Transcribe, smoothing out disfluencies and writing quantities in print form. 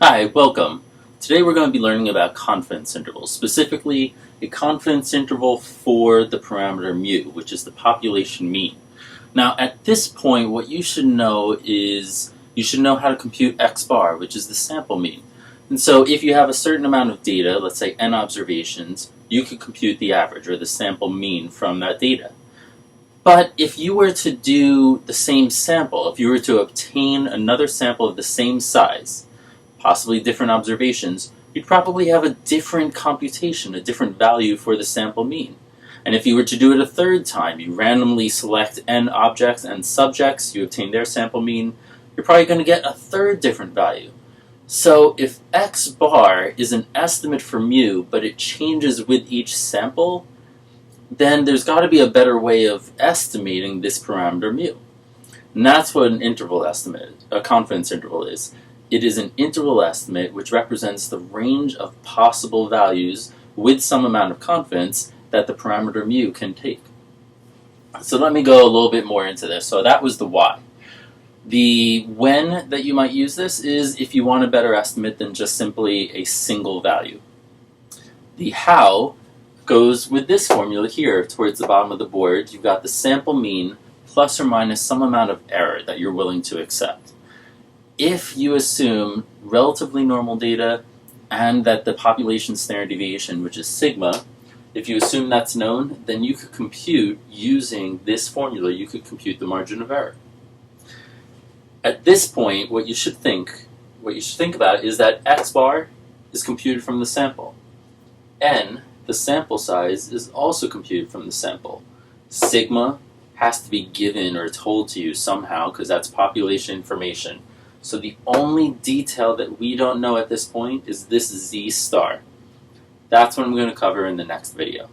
Hi, welcome. Today we're going to be learning about confidence intervals, specifically a confidence interval for the parameter mu, which is the population mean. Now at this point what you should know is you should know how to compute x bar, which is the sample mean. And so if you have a certain amount of data, let's say n observations, you could compute the average or the sample mean from that data. But if you were to do the same sample, if you were to obtain another sample of the same size, possibly different observations, you'd probably have a different computation, a different value for the sample mean. And if you were to do it a third time, you randomly select n objects and subjects, you obtain their sample mean, you're probably going to get a third different value. So if x bar is an estimate for mu, but it changes with each sample, then there's got to be a better way of estimating this parameter mu. And that's what an interval estimate, a confidence interval is. It is an interval estimate which represents the range of possible values with some amount of confidence that the parameter mu can take. So let me go a little bit more into this. So that was the why. The when that you might use this is if you want a better estimate than just simply a single value. The how goes with this formula here towards the bottom of the board. You've got the sample mean plus or minus some amount of error that you're willing to accept. If you assume relatively normal data and that the population standard deviation, which is sigma, if you assume that's known, then you could compute using this formula, you could compute the margin of error. At this point, what you should think about is that x bar is computed from the sample. N, the sample size, is also computed from the sample. Sigma has to be given or told to you somehow because that's population information. So the only detail that we don't know at this point is this z star. That's what I'm going to cover in the next video.